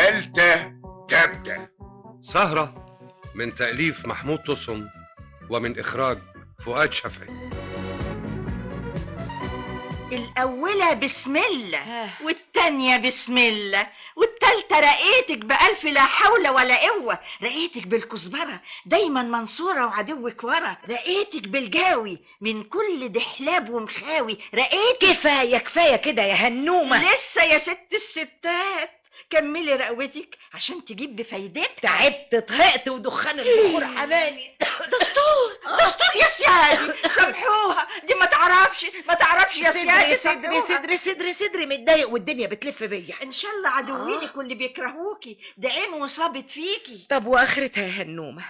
تالتة تابتة. سهرة من تأليف محمود تصم ومن إخراج فؤاد شفعي. الأولى بسم الله والتانية بسم الله والتالتة رقيتك بألف لا حول ولا قوة. رقيتك بالكزبرة دايما منصورة وعدوك ورا. رقيتك بالجاوي من كل دحلاب ومخاوي. رقيتك. كفاية كده يا هنومة. لسه يا ست الستات، كملي رقوتك عشان تجيب بفايدتك. تعبت طهقت ودخان البخور حماني. دستور يا سيادي، سامحوها دي ما تعرفش يا سيادي. صدري متضايق والدنيا بتلف بيا. ان شاء الله عدوينك واللي بيكرهوكي ده عين وصابت فيكي. طب واخرتها يا هنومة؟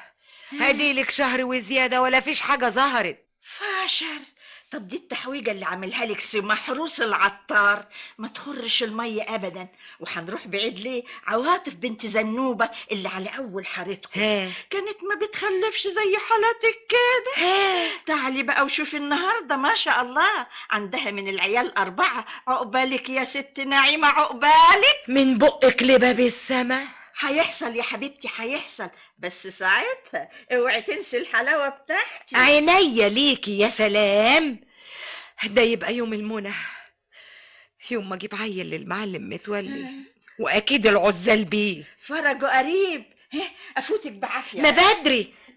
هديلك شهر وزيادة ولا فيش حاجة ظهرت. فاشر. طب دي التحويجة اللي عاملها لك سي محروس العطار ما تخرش المية ابدا. وهنروح بعيد ليه؟ عواطف بنت زنوبة اللي على اول حارتكم كانت ما بتخلفش زي حالتك كده. تعالي بقى وشوفي النهارده ما شاء الله عندها من العيال 4. عقبالك يا ست نعيمة، عقبالك. من بقك لباب السما. هيحصل يا حبيبتي هيحصل، بس ساعتها اوعي تنسي الحلاوة بتاعتي. عينيا ليكي يا سلام. ده يبقى يوم المنى، يوم ما اجيب عيل للمعلم متولي واكيد العزال بيه فرجه قريب. افوتك بعافية. ما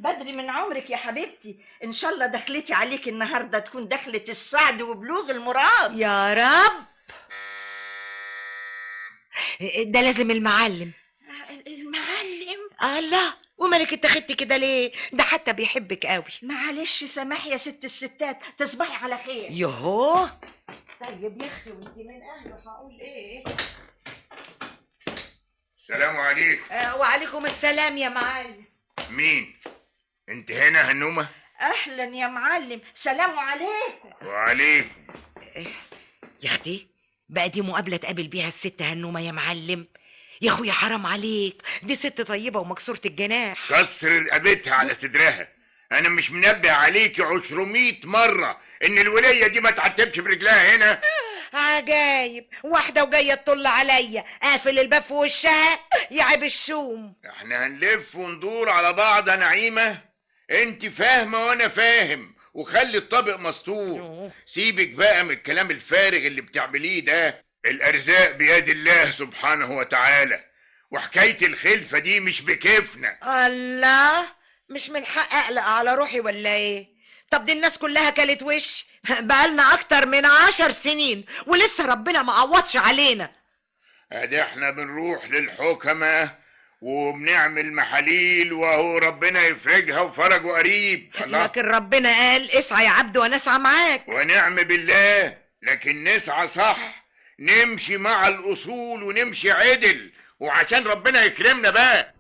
بدري من عمرك يا حبيبتي. ان شاء الله دخلتي عليك النهارده تكون دخلة السعد وبلوغ المراد يا رب. ده لازم المعلم. الله، ومالك اتخدتي كده ليه؟ ده حتى بيحبك قوي. معلش سامحي يا ست الستات، تصبحي على خير. يهو. طيب يا اختي وانت من اهله هقول ايه؟ السلام عليكم. وعليكم السلام يا معلم. مين انت هنا هنومة؟ اهلا يا معلم، سلام عليكم. وعليكم. يا اختي بقى دي مقابلة تقابل بيها الست هنومة يا معلم؟ يا اخويا حرام عليك، دي ست طيبة ومكسورة الجناح. كسر رقبتها على صدرها. انا مش منبه عليكي 200 مرة ان الولية دي ما تعتبش برجلها هنا. عجايب، واحدة وجاية تطل عليا قافل الباب في وشها يعب الشوم. احنا هنلف وندور على بعض يا نعيمة. انت فاهمة وانا فاهم، وخلي الطبق مسطور. سيبك بقى من الكلام الفارغ اللي بتعمليه ده. الارزاق بيد الله سبحانه وتعالى، وحكاية الخلفة دي مش بكيفنا. الله، مش من حق اقلق على روحي ولا ايه؟ طب دي الناس كلها كلت وش بقالنا اكتر من 10 سنين ولسه ربنا ما عوضش علينا. ادي احنا بنروح للحكمة وبنعمل محاليل وهو ربنا يفرجها وفرجه قريب. لكن ربنا قال اسعى يا عبد وانا اسعى معاك. ونعم بالله، لكن نسعى صح، نمشي مع الاصول ونمشي عدل، وعشان ربنا يكرمنا بقى.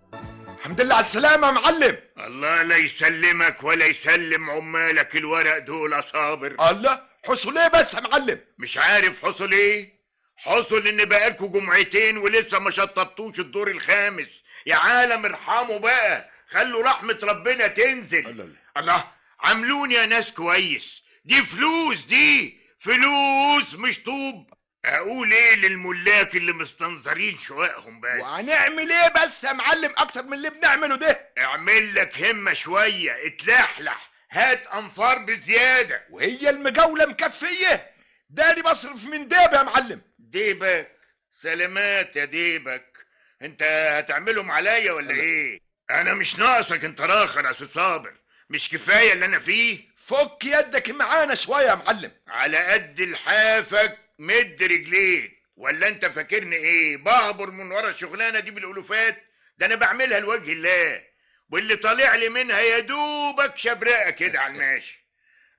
الحمد لله على السلامة يا معلم. الله لا يسلمك ولا يسلم عمالك الورق دول يا صابر. الله، حصل ايه بس يا معلم؟ مش عارف حصل ايه؟ حصل ان بقالكوا جمعتين ولسه ما شطبتوش الدور الخامس. يا عالم ارحموا بقى، خلوا رحمة ربنا تنزل. الله، عاملوني يا ناس كويس. دي فلوس، دي فلوس مش طوب. اقول ايه للملاك اللي مستنظرين شوائهم بس؟ وهنعمل ايه بس يا معلم اكتر من اللي بنعمله ده؟ اعمل لك همة شوية، اتلحلح، هات انفار بزيادة. وهي المجاولة مكفية؟ داني بصرف من ديب يا معلم. ديبك سلامات يا ديبك. انت هتعملهم عليا ولا ايه؟ انا مش ناقصك انت راخر يا صابر. مش كفاية اللي انا فيه؟ فك يدك معانا شوية يا معلم. على قد لحافك مد رجليك. ولا انت فاكرني ايه بعبر من ورا الشغلانه دي بالالوفات؟ ده انا بعملها لوجه الله، واللي طالع لي منها يا دوبك شبرقه كده على الماشي.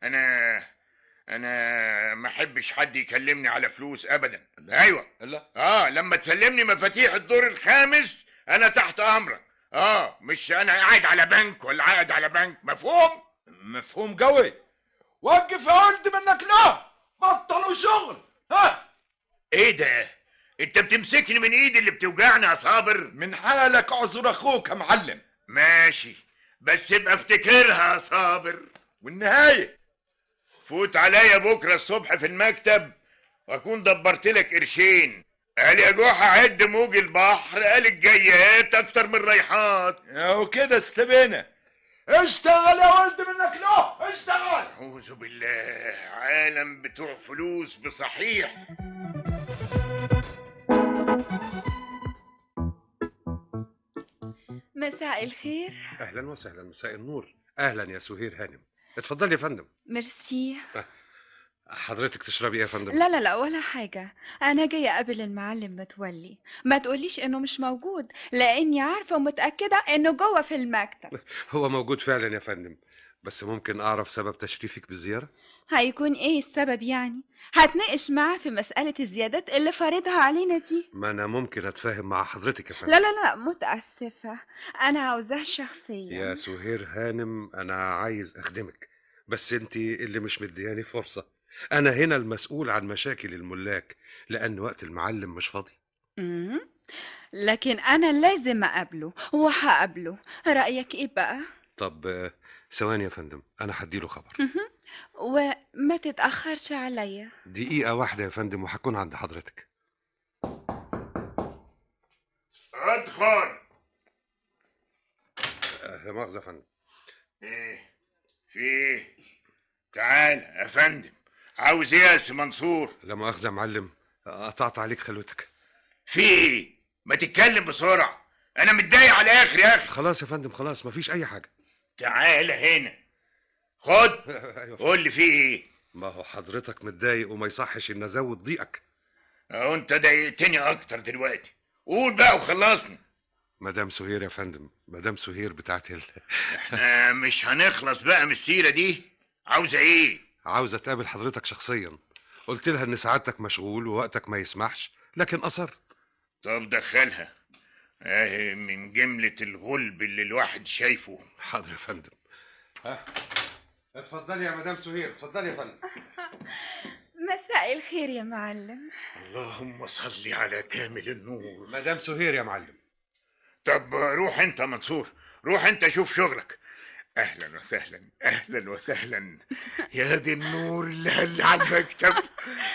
انا ما احبش حد يكلمني على فلوس ابدا. ايوه لا. لما تسلمني مفاتيح الدور الخامس انا تحت امرك. مش انا قاعد على بنك ولا قاعد على بنك. مفهوم؟ مفهوم قوي. وقف يا ولد منك، لا بطلوا شغل. ايه ده؟ انت بتمسكني من ايدي اللي بتوجعني يا صابر. من حالك اعذر اخوك يا معلم. ماشي، بس ابقى افتكرها يا صابر. والنهاية فوت عليا بكره الصبح في المكتب واكون دبرت لك قرشين. قال يا جحا عد موج البحر، قال الجيات اكتر من الريحات. اهو كده استبينا. اشتغل يا ولد منك له، اشتغل. اعوذ بالله، عالم بتوع فلوس بصحيح. مساء الخير. اهلا وسهلا، مساء النور. اهلا يا سهير هانم، اتفضلي يا فندم. ميرسي. حضرتك تشربي ايه يا فندم؟ لا لا لا ولا حاجة، أنا جاية أقابل المعلم متولي. ما تقوليش إنه مش موجود، لأني عارفة ومتأكدة إنه جوه في المكتب. هو موجود فعلا يا فندم، بس ممكن اعرف سبب تشريفك بالزيارة؟ هيكون إيه السبب يعني؟ هتناقش معاه في مسألة الزيادات اللي فارضها علينا دي. ما انا ممكن اتفاهم مع حضرتك يا فندم. لا لا لا متأسفة، أنا عاوزاه شخصيا. يا سهير هانم، انا عايز اخدمك، بس انت اللي مش مدياني فرصة. انا هنا المسؤول عن مشاكل الملاك، لان وقت المعلم مش فاضي. مم. لكن أنا لازم أقابله وهقابله. رأيك إيه بقى؟ طب ثواني يا فندم، انا هديله خبر. وما تتأخرش عليا. دقيقة واحدة يا فندم وهكون عند حضرتك. ادخل. لا مؤاخذة يا فندم. ايه في ايه؟ تعال يا فندم. عاوز ايه يا سي منصور؟ لا مؤاخذة يا معلم، قطعت عليك خلوتك. في ايه؟ ما تتكلم بسرعة، انا متضايق على الاخر يا اخي. خلاص يا فندم، خلاص مفيش اي حاجة. تعال هنا، خد. ايوه. قول لي في ايه؟ ما هو حضرتك متضايق وما يصحش ان ازود ضيقك. اهو انت ضايقتني اكتر دلوقتي. قول بقى وخلصني. مدام سهير يا فندم، مدام سهير بتاعت احنا مش هنخلص بقى من السيرة دي. عاوزة ايه؟ عاوزة تقابل حضرتك شخصيا. قلت لها ان سعادتك مشغول ووقتك ما يسمحش، لكن اصرت. طب دخلها، اهي من جملة الغلب اللي الواحد شايفه. حاضر يا فندم. اتفضلي يا مدام سهير، اتفضلي يا فندم. مساء الخير يا معلم. اللهم صل على كامل النور. مدام سهير يا معلم. طب روح انت منصور، روح انت شوف شغلك. اهلا وسهلا، اهلا وسهلا. يا دي النور اللي هل على المكتب.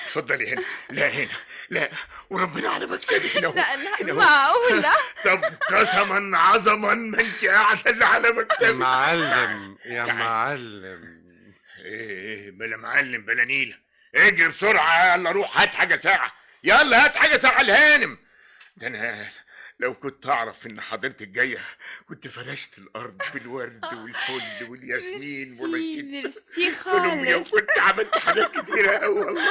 اتفضلي هنا. لا هنا، لا، وربنا على مكتبي هنا. لا لا هنا. معقولة. طب قسما عظما ما انت قاعده اللي على مكتبي. معلم يا معلم. ايه بلا معلم بلا نيله. اجري بسرعه، يلا روح هات حاجه ساعه. يلا هات حاجه ساعه الهانم. ده انا لو كنت اعرف ان حضرتك جايه كنت فرشت الارض بالورد والفل والياسمين والرشيد. ميرسي خالص. وكنت عملت حاجات كتيره قوي والله.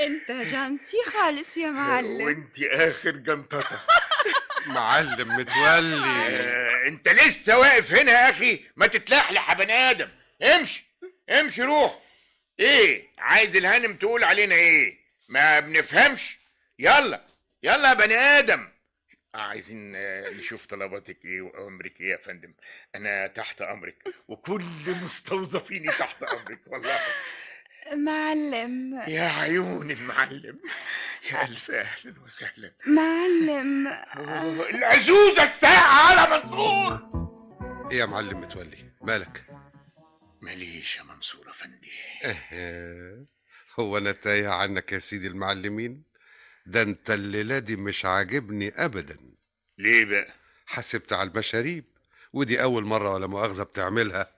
انت جانتي خالص يا معلم. وانت اخر جنططه. معلم متولي. انت لسه واقف هنا يا اخي؟ ما تتلحلح يا بني ادم. امشي امشي روح. ايه عايز الهانم تقول علينا ايه؟ ما بنفهمش. يلا يلا يا بني ادم. عايزين نشوف طلباتك ايه وامرك ايه يا فندم. انا تحت امرك، وكل مستوظفيني تحت امرك والله. معلم. يا عيون المعلم، يا الف اهلا وسهلا. معلم. العزوزه الساعه على منصور. ايه يا معلم متولي، مالك؟ ماليش يا منصور افندي. هو انا تايه عنك يا سيدي المعلمين؟ ده انت الليله دي مش عاجبني ابدا. ليه بقى؟ حسبت على المشاريب، ودي اول مره ولا مؤاخذه بتعملها.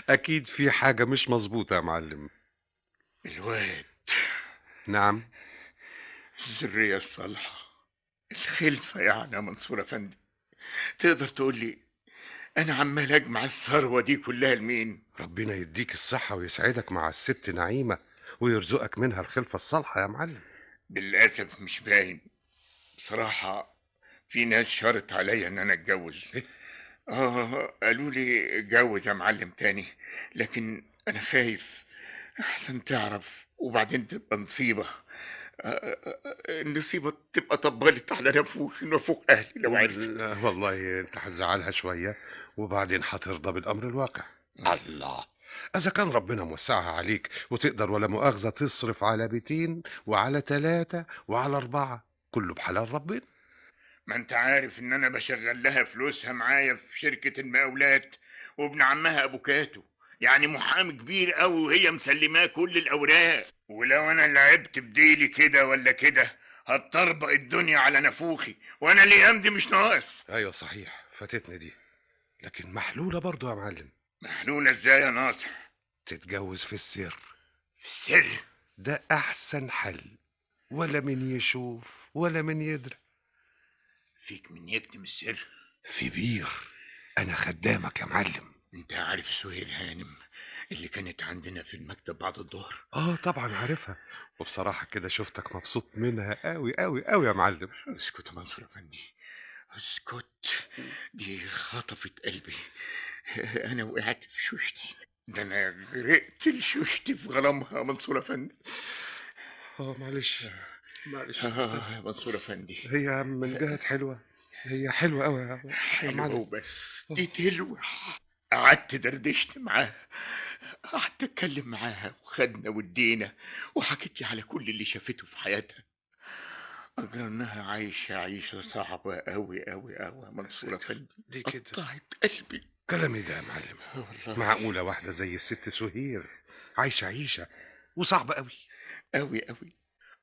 اكيد في حاجه مش مظبوطه يا معلم. الواد. نعم. الذريه الصالحه، الخلفه يعني يا منصور افندي. تقدر تقول لي انا عمال اجمع الثروه دي كلها لمين؟ ربنا يديك الصحه ويسعدك مع الست نعيمه ويرزقك منها الخلفه الصالحه يا معلم. بالاسف مش باين بصراحه. في ناس شرط عليا ان انا اتجوز. قالوا لي اتجوز يا معلم تاني، لكن انا خايف احسن تعرف وبعدين تبقى نصيبه. النصيبه تبقى طبلت على نفوخ اهلي لو عرفت. لا والله انت هتزعلها شويه وبعدين هترضى بالامر الواقع. الله، اذا كان ربنا موسعها عليك وتقدر ولا مؤاخذه تصرف على بيتين وعلى 3 وعلى 4، كله بحلال ربنا. ما انت عارف ان انا بشغل لها فلوسها معايا في شركة المقاولات، وابن عمها ابو كاتو يعني محامي كبير قوي، وهي مسلماه كل الاوراق. ولو انا لعبت بديلي كده ولا كده هتطربق الدنيا على نافوخي، وانا الايام دي مش ناقص. ايوه صحيح، فاتتني دي، لكن محلولة برضو يا معلم. محلولة ازاي يا ناصح؟ تتجوز في السر. في السر؟ ده احسن حل، ولا من يشوف ولا من يدري. فيك من يكتم السر؟ في بير، انا خدامك يا معلم. انت عارف سهير هانم اللي كانت عندنا في المكتب بعد الظهر؟ طبعا عارفها، وبصراحة كده شفتك مبسوط منها قوي قوي قوي يا معلم. اسكت يا منصور افندي، اسكت. دي خطفت قلبي. انا وقعت في شوشتي، ده انا غرقت لشوشتي في غرامها يا منصور افندي. معلش معلش يا منصور افندي. هي من جهة حلوة، هي حلوة قوي يا حلوة معلم. وبس، دي تلوح. قعدت دردشت معاها، قعدت اتكلم معاها وخدنا ودينا، وحكت لي على كل اللي شافته في حياتها. أجرى إنها عايشة عيشة صعبة أوي أوي أوي يا منصور أفندي. ليه كده؟ قطعت قلبي. كلامي ده يا معلم، والله معقولة واحدة زي الست سهير عايشة عيشة وصعبة قوي؟ أوي أوي.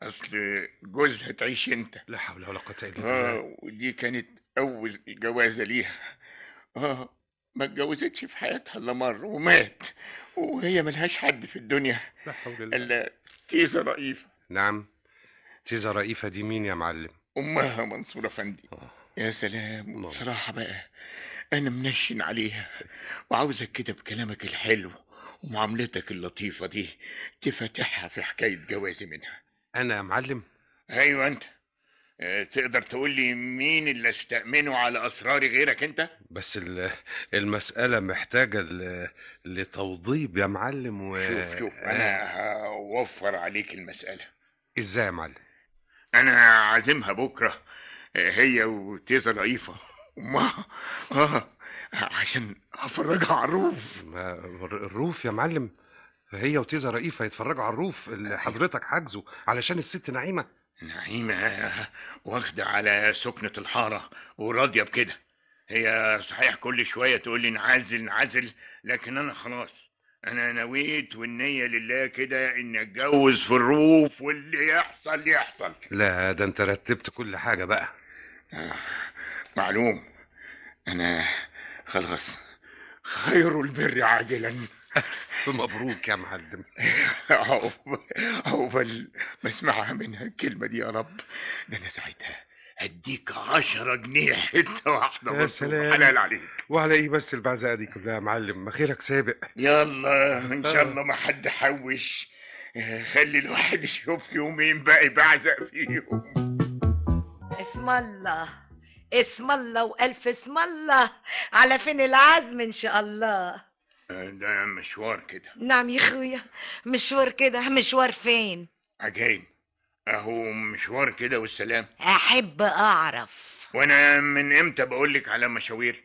أصل جوزها تعيش أنت. لا حول ولا قوة إلا بالله. ودي كانت أول جوازة ليها. ما اتجوزتش في حياتها إلا مرة ومات، وهي ملهاش حد في الدنيا لا حول الله. إلا تيزة رئيفة. نعم، تيزة رئيفة دي مين يا معلم؟ أمها منصور أفندي. يا سلام، بصراحة بقى أنا منشن عليها، وعاوزك كده بكلامك الحلو ومعاملتك اللطيفة دي تفتحها في حكاية جوازي منها. أنا يا معلم؟ أيوة أنت. تقدر تقول لي مين اللي استأمنه على أسراري غيرك أنت؟ بس المسألة محتاجة لتوضيب يا معلم. شوف أنا هوفر عليك المسألة. إزاي يا معلم؟ أنا عازمها بكرة، هي وتيزة ضعيفة أمها، عشان أفرجها على الروف. الروف يا معلم؟ هي وتيزة رئيفة يتفرجوا على الروف اللي حضرتك حاجزه علشان الست نعيمة؟ نعيمة واخدة على سكنة الحارة وراضية بكده. هي صحيح كل شوية تقول لي نعزل نعزل، لكن أنا خلاص، أنا نويت والنية لله كده إن أتجوز في الروف، واللي يحصل يحصل. لا ده أنت رتبت كل حاجة بقى. معلوم. أنا خلاص، خير البر عاجلا. مبروك يا معلم. عقبال ما اسمعها منها الكلمة دي يا رب، ده أنا ساعتها هديك 10 جنيه حتة واحدة. يا سلام، حلال عليك. وعلى ايه بس البعزقة دي كلها يا معلم؟ ما خيرك سابق. يلا إن شاء الله ما حد حوش، خلي الواحد يشوف يومين باقي بعزق فيهم. اسم الله، اسم الله والف اسم الله. على فين العزم ان شاء الله؟ ده مشوار كده. نعم يا اخويا، مشوار كده. مشوار فين؟ عجايب، اهو مشوار كده والسلام. احب اعرف. وانا من امتى بقولك على مشاوير؟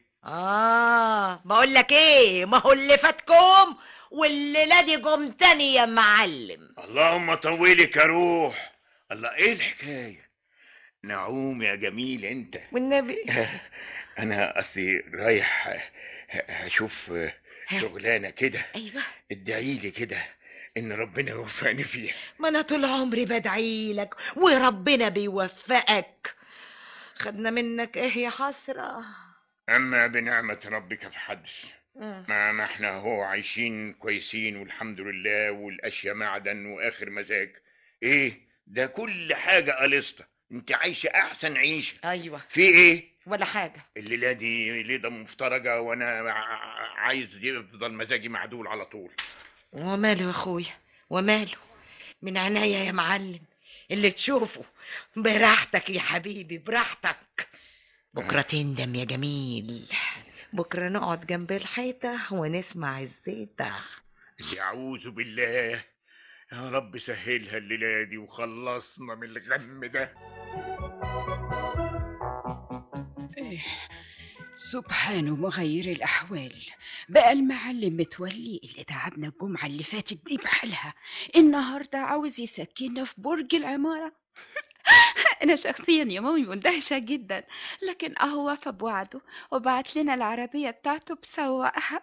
بقول لك ايه، ما هو اللي فاتكم والليله دي جم تاني يا معلم. اللهم طولك يا روح. الله، ايه الحكايه؟ نعوم يا جميل انت والنبي. انا اصلي رايح هشوف شغلانه كده. ايوه، ادعيلي كده ان ربنا يوفقني فيها. ما انا طول عمري بدعي لك وربنا بيوفقك. خدنا منك ايه يا حسره. اما بنعمه ربك فحدث. ما احنا هو عايشين كويسين والحمد لله، والاشياء معدن واخر مزاج. ايه ده؟ كل حاجه قلصته، انت عايشه احسن عيشه. ايوه، في ايه؟ ولا حاجه. الليله دي ليله مفترجه، وانا عايز يفضل مزاجي معدول على طول. وماله يا اخويا، وماله؟ من عناية يا معلم، اللي تشوفه براحتك يا حبيبي، براحتك. بكره تندم يا جميل، بكره نقعد جنب الحيطه ونسمع الزيطه. اللي اعوذ بالله، يا رب سهلها الليله دي وخلصنا من الغم ده. سبحانه مغير الأحوال. بقى المعلم متولي اللي تعبنا الجمعة اللي فاتت دي بحالها، النهاردة عاوز يسكننا في برج العمارة. أنا شخصيا يا مامي مندهشة جدا، لكن أهو وفى بوعده وبعت لنا العربية بتاعته بسواقها.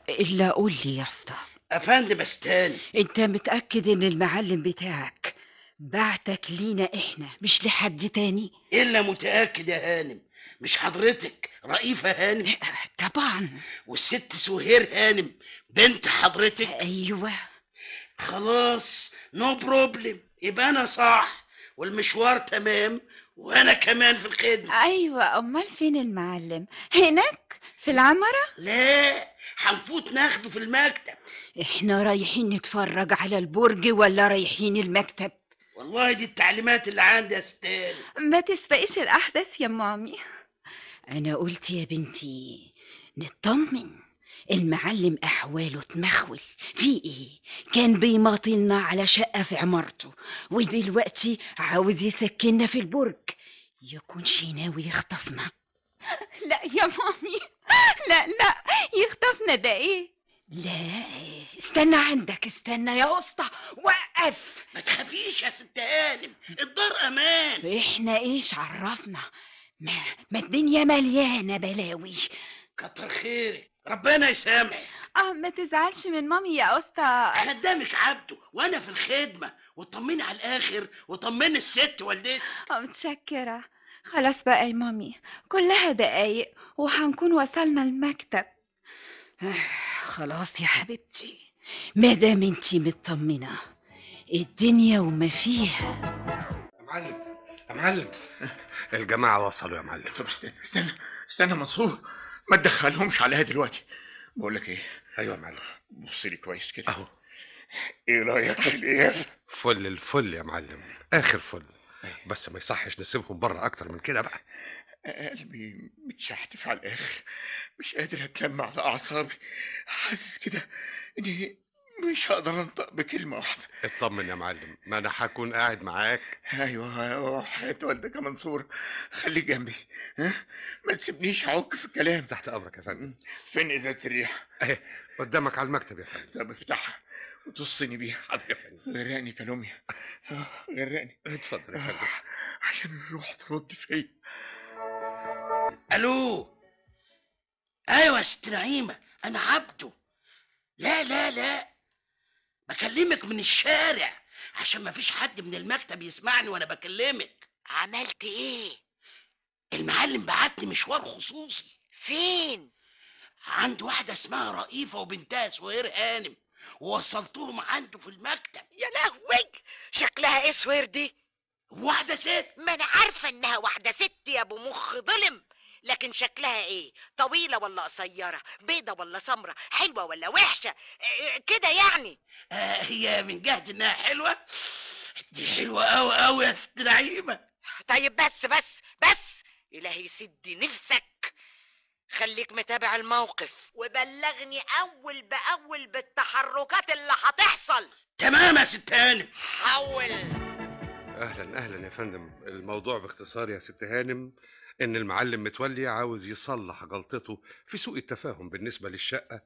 إلا قول لي يا اسطى، افندم استنى. أنت متأكد إن المعلم بتاعك بعتك لينا احنا مش لحد تاني. الا متاكد يا هانم، مش حضرتك رئيفه هانم؟ طبعا. والست سهير هانم بنت حضرتك؟ ايوه. خلاص نو بروبلم، يبقى انا صح والمشوار تمام وانا كمان في الخدمه. ايوه، امال فين المعلم؟ هناك في العمرة؟ لا، هنفوت ناخده في المكتب. احنا رايحين نتفرج على البرج ولا رايحين المكتب؟ والله دي التعليمات اللي عندي يا ستان. ما تسبقيش الاحداث يا مامي. انا قلت يا بنتي نطمن، المعلم احواله تمخول. في ايه؟ كان بيماطلنا على شقة في عمارته، ودلوقتي عاوز يسكننا في البرج، يكونش ناوي يخطفنا. لا يا مامي، لا لا، يخطفنا ده ايه؟ لا استنى عندك، استنى يا اسطى، وقف. ما تخافيش يا ست هانم، الدار امان. احنا ايش عرفنا؟ ما الدنيا مليانه بلاوي. كتر خيرك، ربنا يسامحك. ما تزعلش من مامي يا اسطى. خدامك عبده وانا في الخدمه، وطمني على الاخر وطمني الست والدتك. متشكرة. خلاص بقى يا مامي، كلها دقايق وهنكون وصلنا المكتب. خلاص يا حبيبتي، مادام انتي مطمنه، الدنيا وما فيها. يا معلم، يا معلم، الجماعة وصلوا يا معلم. طب استنى منصور، ما تدخلهمش عليها دلوقتي. بقول لك ايه؟ ايوه يا معلم. بص لي كويس كده اهو. ايه رايك في الايه؟ فل الفل يا معلم، اخر فل. بس ما يصحش نسيبهم بره اكتر من كده بقى. قلبي متشحتف على الاخر، مش قادر اتلم على اعصابي، حاسس كده اني مش هقدر انطق بكلمه واحده. اطمن يا معلم، ما انا هكون قاعد معاك. ايوه حياة والدك يا منصور، خليك جنبي، ها؟ ما تسيبنيش اعك في الكلام. تحت امرك يا فندم. فين ازازه الريح؟ اهي قدامك على المكتب يا فندم. طب افتحها وتصني بيها. حاضر يا فندم. غرقني كلوميا، غرقني. اتفضل يا فندم. عشان الروح ترد فيا. الو، ايوه يا ست نعيمه، انا عبده. لا لا لا، بكلمك من الشارع عشان ما فيش حد من المكتب يسمعني وانا بكلمك. عملت ايه؟ المعلم بعتني مشوار خصوصي. فين؟ عند واحده اسمها رئيفه وبنتها سهير هانم، ووصلتهم عنده في المكتب. يا لهوي، شكلها ايه سوير دي؟ واحده ست. ما انا عارفه انها واحده ست يا ابو مخ ظلم، لكن شكلها ايه؟ طويله ولا قصيره؟ بيضه ولا سمره؟ حلوه ولا وحشه؟ كده يعني. هي من جهه انها حلوه، دي حلوه قوي قوي يا ست نعيمه. طيب بس الهي يسد نفسك، خليك متابع الموقف وبلغني اول باول بالتحركات اللي هتحصل. تمام يا ست هانم. حول. اهلا يا فندم. الموضوع باختصار يا ست هانم ان المعلم متولي عاوز يصلح غلطته في سوء التفاهم بالنسبه للشقه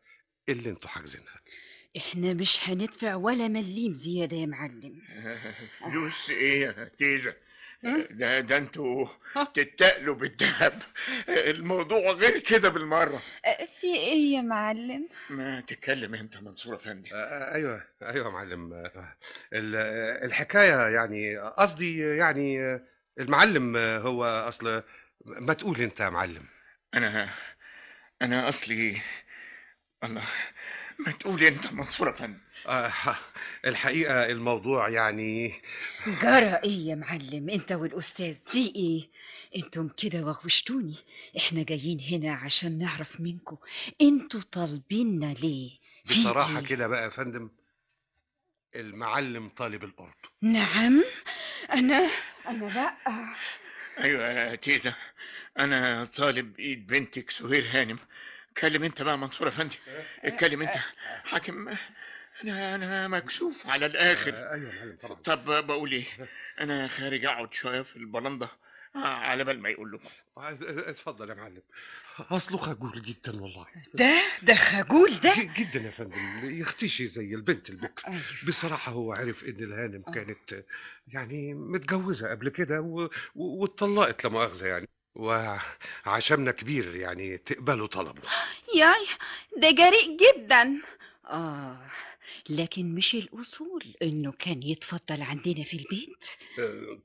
اللي انتوا حاجزينها. احنا مش هندفع ولا مليم زياده يا معلم. فلوس ايه يا تيزة؟ ده انتوا تتقلوا بالدهب، الموضوع غير كده بالمره. في ايه يا معلم؟ ما تتكلم انت منصور افندي. ايوه يا معلم. الحكايه يعني قصدي يعني المعلم هو اصل. ما تقول انت يا معلم. انا اصلي. الله، ما تقول انت منصور افندي. الحقيقه الموضوع يعني. جرى ايه يا معلم انت والاستاذ؟ في ايه؟ انتم كده وغوشتوني. احنا جايين هنا عشان نعرف منكم انتوا طالبيننا ليه. بصراحه إيه؟ كده بقى يا فندم، المعلم طالب القرب. نعم. انا لا. ايوه يا تيزة، انا طالب ايد بنتك سهير هانم. اتكلم انت بقى منصور افندي، اتكلم انت حاكم. انا مكسوف على الاخر. ايوه يا معلم طبعا. طب بقول ايه، انا خارج اقعد شويه في البرندة على بال ما يقول لكم. اتفضل يا معلم. اصله خجول جدا والله. ده خجول ده جدا يا فندم، يختشي زي البنت البكر. أيوة. بصراحه هو عرف ان الهانم كانت يعني متجوزه قبل كده واتطلقت لا مؤاخذه يعني، وعشمنا كبير يعني تقبلوا طلبه. ياي، ده جريء جدا. لكن مش الأصول إنه كان يتفضل عندنا في البيت.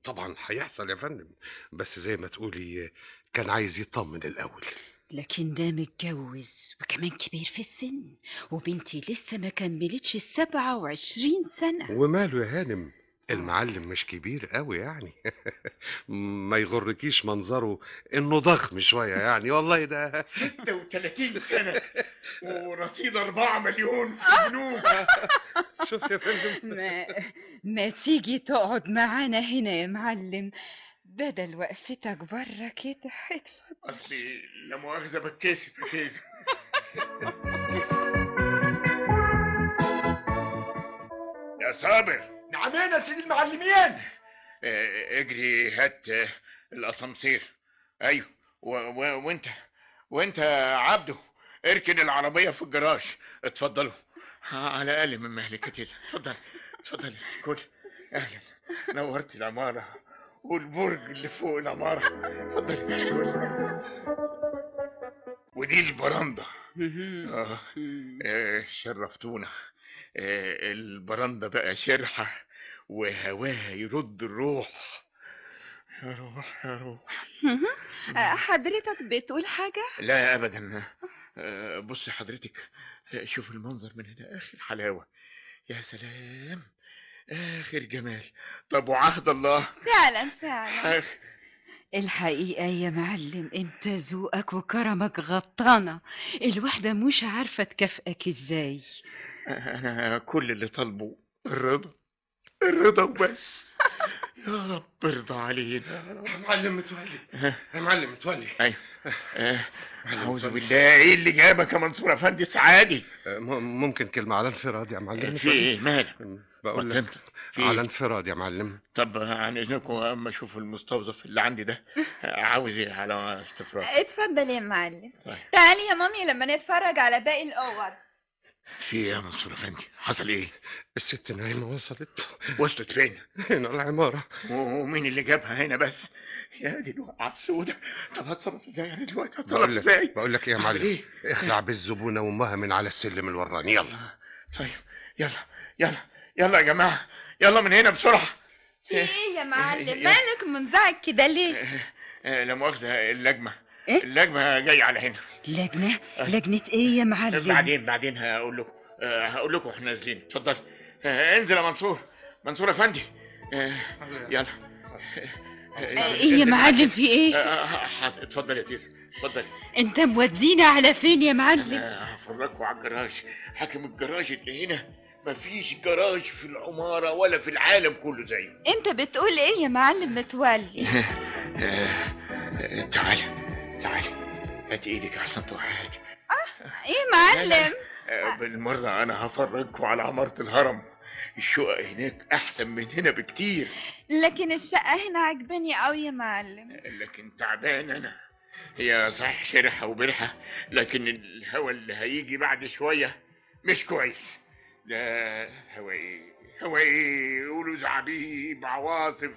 طبعا هيحصل يا فندم، بس زي ما تقولي كان عايز يطمن الأول. لكن ده متجوز وكمان كبير في السن، وبنتي لسه ما كملتش 27 سنة. وماله يا هانم، المعلم مش كبير قوي يعني. ما يغركيش منظره انه ضخم شويه يعني، والله ده 36 سنة ورصيد 4 مليون في البنوك. شفت يا فندم؟ ما تيجي تقعد معانا هنا يا معلم بدل وقفتك بره كده. اتفضل. اصلي لا مؤاخذة بتكسف يا كيزة. يا صابر. نعمين يا سيدي المعلمين. اجري هات الاسانسير. ايوه وانت يا عبده اركن العربيه في الجراج. اتفضلوا على اقل من مهلك يا تيزة. اتفضل كل. اهلا، نورت العماره والبرج اللي فوق العماره. اتفضل. ودي البرندة. شرفتونا. البرندة بقى شرحة وهواها يرد الروح. يا روح يا روح. حضرتك بتقول حاجة؟ لا أبدا. بص حضرتك، شوف المنظر من هنا، آخر حلاوة. يا سلام، آخر جمال. طب وعهد الله. فعلا. الحقيقة يا معلم انت ذوقك وكرمك غطانة، الواحدة مش عارفة تكافئك ازاي. أنا كل اللي طالبه الرضا وبس. يا رب ارضى علينا. يا معلم متولي، يا معلم متولي. ايوه. اعوذ بالله، ايه اللي جابك يا منصور افندي سعادي؟ ممكن كلمة على انفراد يا معلم؟ في ايه مالك؟ بقول لك على انفراد يا معلم. طب عن اذنكم اما اشوف المستوظف اللي عندي ده عاوز ايه على استفراغ. اتفضل يا معلم. طيب. تعالي يا مامي لما نتفرج على باقي الاوض. في ايه يا منصور افندي؟ حصل ايه؟ الست نايمة وصلت فين؟ هنا العمارة. ومين اللي جابها هنا بس؟ يا دي الوقعة السوداء. طب هتصرف ازاي انا دلوقتي؟ هتصرف ازاي؟ بقول لك ايه يا معلم؟ إيه؟ اخلع بالزبونة وامها من على السلم الوراني. يلا. طيب يلا يا جماعة، يلا من هنا بسرعة. في ايه يا معلم؟ مالك منزعج كده ليه؟ لا مؤاخذة، اللجمة. إيه؟ اللجمة جاية على هنا. لجنة ايه يا معلم؟ بعدين هقول لكم احنا نازلين. اتفضل. انزل يا منصور افندي. يلا. ايه يا معلم في ايه؟ اتفضل يا تيزة، اتفضل. انت مودينا على فين يا معلم؟ هفرجكوا على الجراج. حاكم الجراج اللي هنا مفيش جراج في العمارة ولا في العالم كله زيه. انت بتقول ايه يا معلم متولي؟ تعالي هات ايدك احسن توحد. ايه معلم؟ بالمرة انا هفرجكوا على عمارة الهرم. الشقق هناك احسن من هنا بكتير. لكن الشقة هنا عجباني قوي يا معلم. لكن تعبان انا. هي صحيح شرحة وبرحة، لكن الهوا اللي هيجي بعد شوية مش كويس. ده هوا ايه يقولوا زعبيب، عواصف،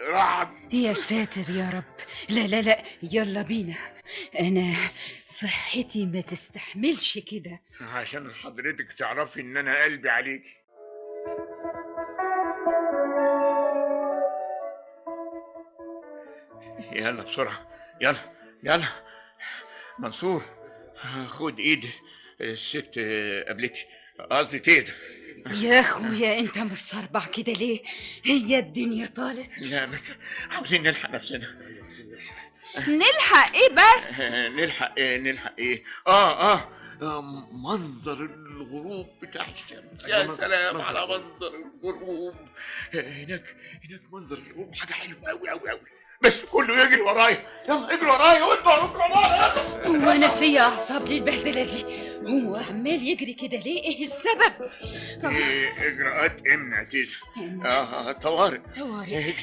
رعد. يا ساتر يا رب. لا يلا بينا، انا صحتي ما تستحملش كده. عشان حضرتك تعرفي ان انا قلبي عليكي. يلا بسرعة، يلا منصور، خد ايد الست قبلتي، قصدي تيزة. يا اخويا انت مصربع كده ليه؟ هي الدنيا طالت. لا بس عاوزين نلحق نفسنا. نلحق ايه بس؟ نلحق ايه؟ منظر الغروب بتاع الشمس. يا سلام على منظر الغروب. هناك منظر الغروب حاجة حلوة أوي. بس كله يجري ورايا. يلا اجري ورايا واطلع ورايا. وانا في اعصاب للبهدله دي. هو عمال يجري كده ليه؟ ايه السبب؟ اجراءات امنه تيزة. طوارئ. اجري.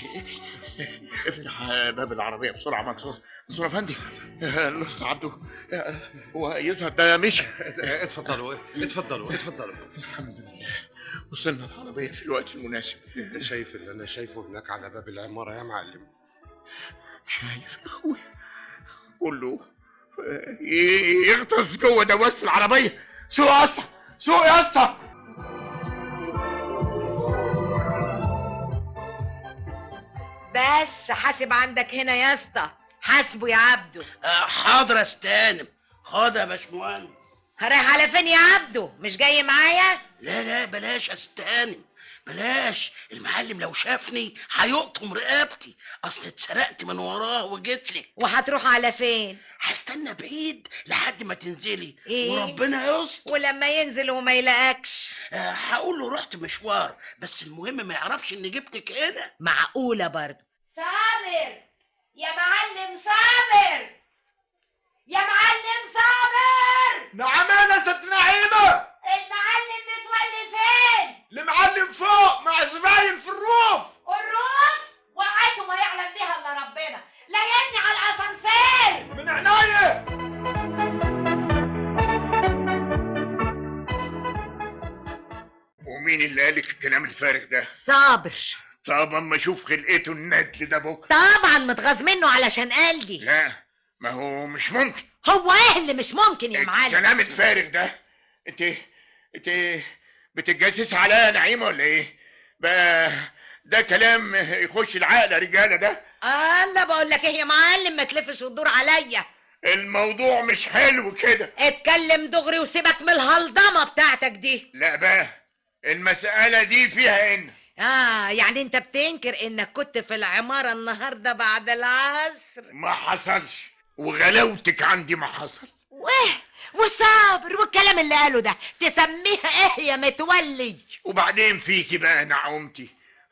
افتح باب العربيه بسرعه. منصور افندي، الاستاذ عبده هو يظهر ده مشي. اتفضلوا. الحمد لله وصلنا العربيه في الوقت المناسب. انت شايف اللي انا شايفه هناك على باب العماره يا معلم؟ شايف يا اخويا، كله يغطس جوه دواسه العربيه. سوق يا اسطى. بس حاسب عندك هنا يا اسطى، حاسبه يا عبده. حاضر استانم. خد يا باشمهندس. رايح على فين يا عبده؟ مش جاي معايا؟ لا بلاش استانم، بلاش. المعلم لو شافني هيقطم رقبتي، اصل اتسرقت من وراه وجيت لك. وهتروح على فين؟ هستنى بعيد لحد ما تنزلي. إيه؟ وربنا يستر. ولما ينزل وما يلاقكش؟ هقول له رحت مشوار، بس المهم ما يعرفش اني جبتك هنا. معقولة برضه. صابر يا معلم، صابر يا معلم، صابر. نعم انا ست نعيمه. المعلم متولي فين؟ المعلم فوق مع زباين في الروف. الروف وقعته ما يعلم بها الا ربنا. لا يبني على الاسانسير. من عناية. ومين اللي قالك الكلام الفارغ ده؟ صابر. طب اما اشوف خلقته الندل ده بكره. طبعا متغاظ منه علشان قال لي. لا ما هو مش ممكن. هو ايه اللي مش ممكن يا معلم؟ الكلام الفارغ ده. انت بتتجسس عليا يا نعيمه ولا ايه؟ بقى ده كلام يخش العقل يا رجاله ده؟ الله، بقول لك ايه يا معلم، ما تلفش وتدور عليا. الموضوع مش حلو كده. اتكلم دغري وسيبك من الهلضمه بتاعتك دي. لا بقى المسألة دي فيها ان يعني انت بتنكر انك كنت في العمارة النهاردة بعد العصر؟ ما حصلش، وغلاوتك عندي ما حصل. وصابر والكلام اللي قاله ده تسميها ايه يا متولي؟ وبعدين فيكي بقى نعومتي،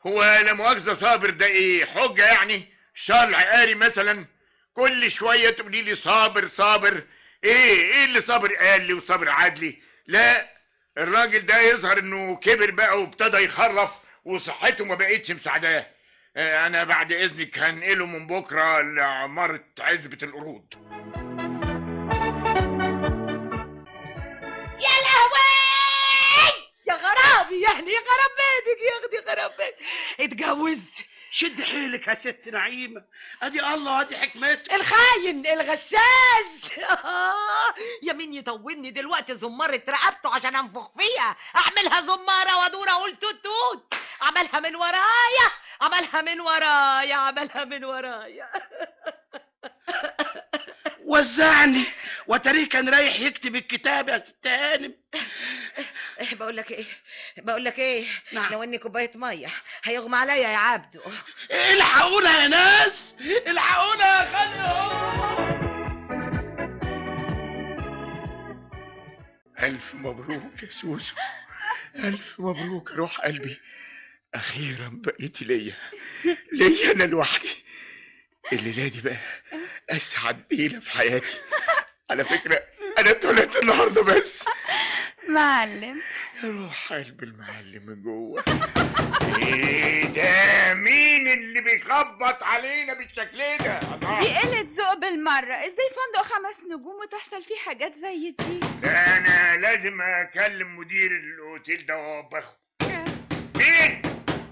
هو لا مؤاخذة صابر ده ايه حجة يعني؟ شرع قاري مثلا؟ كل شوية تقولي لي صابر صابر. ايه اللي صابر قال لي وصابر عادلي؟ لا، الراجل ده يظهر انه كبر بقى وابتدى يخرف وصحته ما بقتش مساعداه. انا بعد اذنك هنقله من بكره لعماره عزبه القرود. يا لهوي يا غرابي، يعني يا غراب بيتك يا اختي، غراب بيتك. اتجوز. شد حيلك يا ست نعيمه، ادي الله ادي حكمته. الخاين الغشاش. يا مين يطولني دلوقتي زمارة رقبته عشان انفخ فيها، اعملها زمارة وادور اقول توت توت. عملها من ورايا، عملها من ورايا، عملها من ورايا. وزعني وتاريخ كان رايح يكتب الكتاب يا ست هانم. بقول لك ايه نعم. لو اني كوبايه ميه هيغمى عليا يا عبده. الحقونا يا ناس، الحقونا يا خالي. الف مبروك يا سوسو، الف مبروك يا روح قلبي. اخيرا بقيتي ليا انا لوحدي. الليله دي بقى اسعد ليله في حياتي. على فكره انا اتولدت النهارده بس. معلم يا روح قلب المعلم من جوه. ايه ده؟ مين اللي بيخبط علينا بالشكل ده؟ دي قلة ذوق بالمرة. ازاي فندق 5 نجوم وتحصل فيه حاجات زي دي؟ لا انا لازم اكلم مدير الاوتيل ده واوبخه.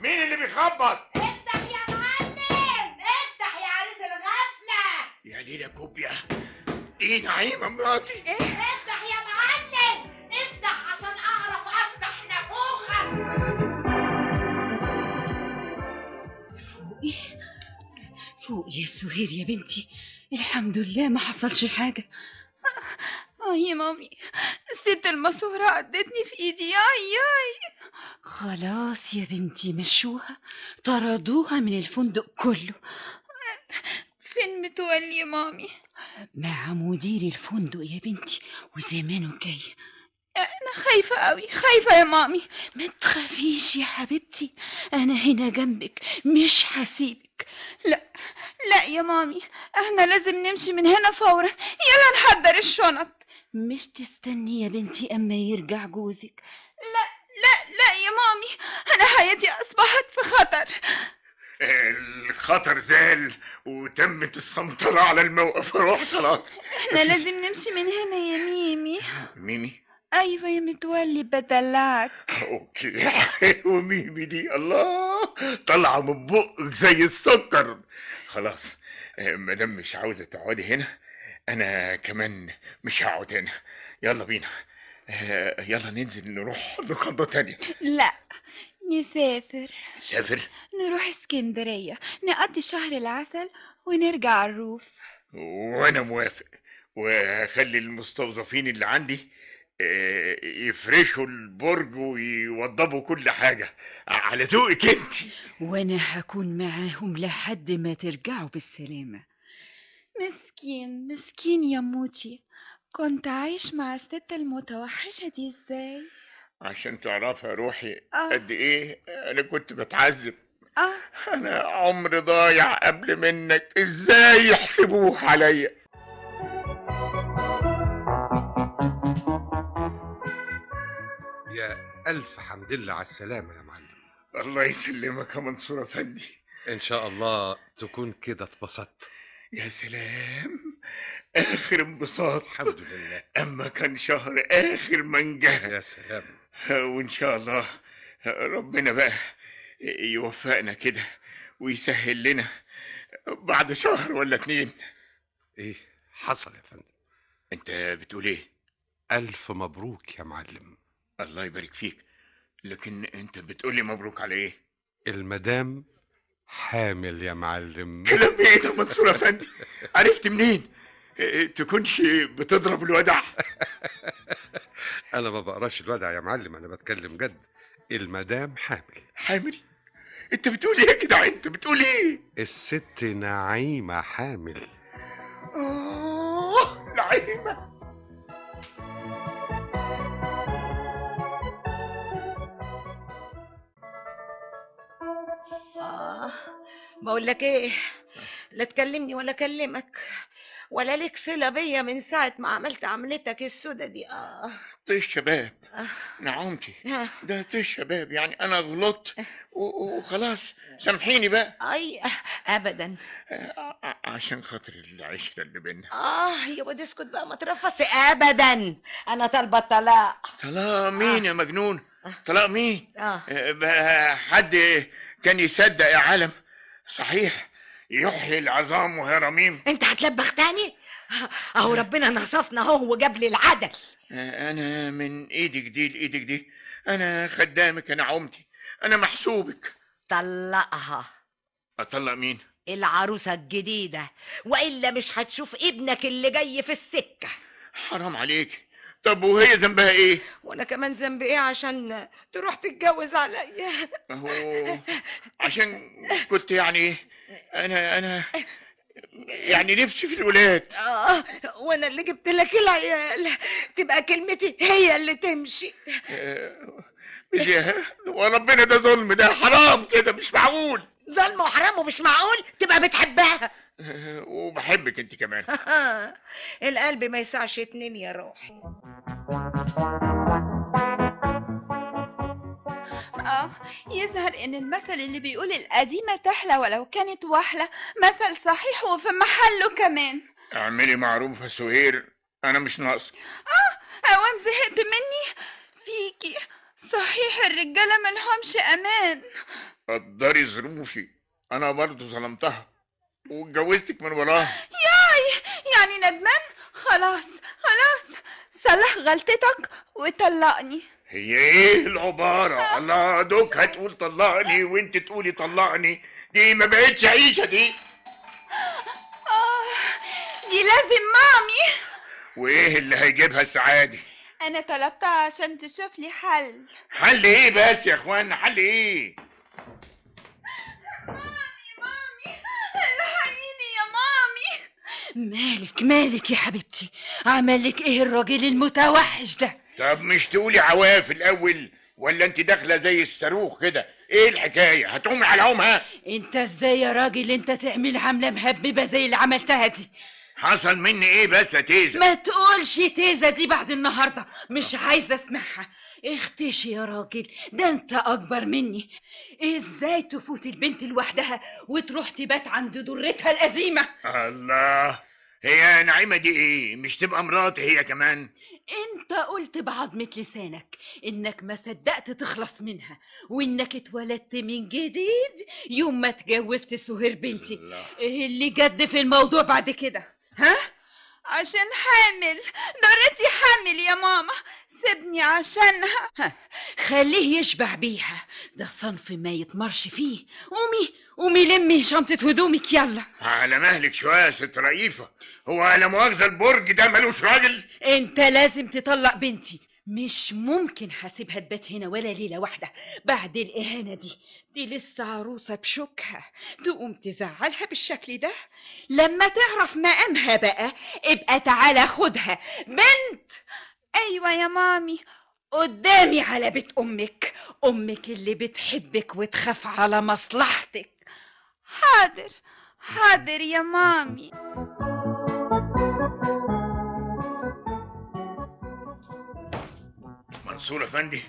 مين اللي بيخبط؟ افتح يا معلم، افتح يا عريس الغفله. يا ليلى كوبيا، ايه نعيمه مراتي؟ افتح يا معلم، افتح عشان اعرف افتح نافوخك. فوق يا سهير يا بنتي، الحمد لله ما حصلش حاجة. يا مامي، الست المسهورة عدتني في ايدي. ياي خلاص يا بنتي مشوها، طردوها من الفندق كله. فين متولي يا مامي؟ مع مدير الفندق يا بنتي وزمانه جاي. انا خايفة قوي، خايفة يا مامي. ما تخافيش يا حبيبتي، انا هنا جنبك مش هسيبك. لا يا مامي، احنا لازم نمشي من هنا فورا. يلا نحضر الشنط. مش تستني يا بنتي اما يرجع جوزك. لا يا مامي، انا حياتي اصبحت في خطر. الخطر زال وتمت السيطرة على الموقف. روح خلاص. احنا لازم نمشي من هنا يا ميمي. ميمي؟ ايوه يا متولي، بدلعك. اوكي. وميمي دي الله طالعه من بقك زي السكر. خلاص مادام مش عاوزه تقعدي هنا انا كمان مش هقعد هنا. يلا بينا، يلا ننزل نروح لقضة تانية. لا نسافر نروح اسكندرية نقضي شهر العسل ونرجع على الروف. وانا موافق، وهخلي المستوظفين اللي عندي يفرشوا البرج ويوضبوا كل حاجة على ذوقك انت. وانا هكون معاهم لحد ما ترجعوا بالسلامة. مسكين يا موتي، كنت عايش مع الست المتوحشة دي ازاي؟ عشان تعرفي يا روحي قد ايه انا كنت بتعذب. انا عمر ضايع قبل منك، ازاي يحسبوه عليا؟ يا ألف حمد لله على السلامة يا معلم. الله يسلمك يا منصور افندي. إن شاء الله تكون كده اتبسطت. يا سلام، آخر انبساط. الحمد لله. أما كان شهر آخر منجاه. يا سلام. وإن شاء الله ربنا بقى يوفقنا كده ويسهل لنا بعد شهر ولا 2. إيه حصل يا فندم؟ أنت بتقول إيه؟ ألف مبروك يا معلم. الله يبارك فيك، لكن أنت بتقولي مبروك على إيه؟ المدام حامل يا معلم. كلام إيه ده منصور أفندي؟ عرفت منين؟ تكونش بتضرب الودع؟ أنا ما بقراش الودع يا معلم، أنا بتكلم جد. المدام حامل. أنت بتقول إيه كده؟ أنت بتقول إيه؟ الست نعيمة حامل. نعيمة. بقول لك ايه، لا تكلمني ولا اكلمك ولا ليك صله بيا من ساعه ما عملت عملتك السودة دي. طيش شباب نعومتي، ده طيش شباب، يعني انا غلطت وخلاص، سامحيني بقى. اي ابدا، عشان خاطر العشره اللي بينا. يا واد اسكت بقى ما ترفسي. ابدا انا طالبه الطلاق. طلاق مين يا مجنون؟ طلاق مين؟ حد كان يصدق يا عالم؟ صحيح يحيي العظام وهي رميم. انت هتلبخ تاني؟ اهو ربنا نصفنا اهو وجاب لي العدل. انا من ايدك دي لايدك دي، انا خدامك، انا عمتي، انا محسوبك. طلقها. اطلق مين؟ العروسه الجديده، والا مش هتشوف ابنك اللي جاي في السكه. حرام عليك. طب وهي ذنبها ايه؟ وانا كمان ذنبي ايه عشان تروح تتجوز عليا؟ اهو عشان كنت يعني انا يعني نفسي في الولاد. وانا اللي جبت لك العيال، تبقى كلمتي هي اللي تمشي. وربنا ده ظلم، ده حرام كده، مش معقول. ظلم وحرام ومش معقول تبقى بتحبها. وبحبك انت كمان. القلب ما يسعش 2 يا روحي. يظهر ان المثل اللي بيقول القديمة تحلى ولو كانت وحلة مثل صحيح وفي محله كمان. اعملي معروف يا سهير، انا مش ناقص. اوام زهقت مني فيكي. صحيح الرجالة ملهمش امان. قدري ظروفي، انا برضو ظلمتها واتجوزتك من وراها. يعني ندمان؟ خلاص صلح غلطتك وطلقني. هي ايه العبارة؟ الله، دوك هتقول طلقني وانت تقولي طلقني، دي ما بقتش عيشة دي. دي لازم مامي. وايه اللي هيجيبها السعادة؟ انا طلبتها عشان تشوف لي حل. حل ايه بس يا اخوانا؟ حل ايه؟ مامي الحقيني يا مامي. مالك يا حبيبتي؟ عملك ايه الراجل المتوحش ده؟ طب مش تقولي عواف الاول، ولا انت داخله زي الصاروخ كده؟ ايه الحكايه؟ هتقومي على عمها؟ انت ازاي يا راجل انت تعمل عمله مهببه زي اللي عملتها دي؟ حصل مني ايه بس يا تيزه؟ ما تقولش تيزه دي بعد النهارده، مش عايزه اسمعها. اختشي يا راجل، ده انت اكبر مني. ازاي تفوت البنت لوحدها وتروح تبات عند ضرتها القديمه؟ الله، هي نعيمه دي ايه؟ مش تبقى مراتي هي كمان؟ انت قلت بعضمة لسانك انك ما صدقت تخلص منها، وانك اتولدت من جديد يوم ما اتجوزت سهير بنتي. ايه اللي جد في الموضوع بعد كده؟ ها؟ عشان حامل، ضرتي حامل يا ماما. سيبني عشانها. خليه يشبع بيها، ده صنف ما يتمرش فيه. قومي لمي شنطة هدومك يلا. على مهلك شويه يا ست رئيفه، هو لا مؤاخذه البرج ده ملوش راجل؟ انت لازم تطلق بنتي، مش ممكن هسيبها تبات هنا ولا ليلة واحدة بعد الإهانة دي لسه عروسة بشوكها، تقوم تزعلها بالشكل ده؟ لما تعرف مقامها بقى ابقى تعالى خدها بنت. ايوه يا مامي. قدامي على بيت أمك اللي بتحبك وتخاف على مصلحتك. حاضر يا مامي. منصور افندي،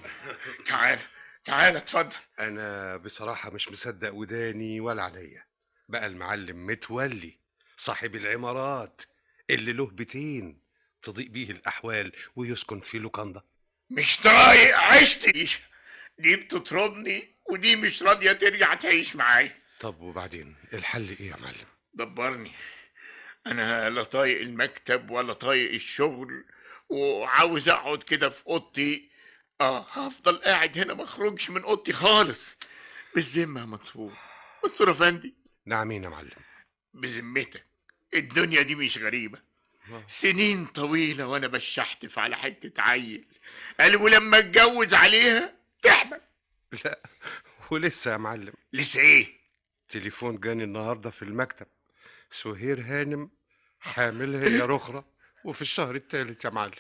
تعال اتفضل. انا بصراحة مش مصدق وداني ولا عليا. بقى المعلم متولي صاحب العمارات اللي له بيتين تضيق بيه الأحوال ويسكن في لوكاندا. مش طايق عيشتي، دي بتطردني ودي مش راضيه ترجع تعيش معايا. طب وبعدين الحل ايه يا معلم؟ دبرني، انا لا طايق المكتب ولا طايق الشغل، وعاوز اقعد كده في اوضتي. هفضل قاعد هنا ما اخرجش من اوضتي خالص. بالذمه يا منصور افندي. نعمين يا معلم. بذمتك الدنيا دي مش غريبه؟ سنين طويله وانا بشحتف على حته عيل، قالوا لما اتجوز عليها تحمل. لا ولسه يا معلم. لسه ايه؟ تليفون جاني النهارده في المكتب، سهير هانم حامل هي رخرة وفي الشهر الثالث يا معلم.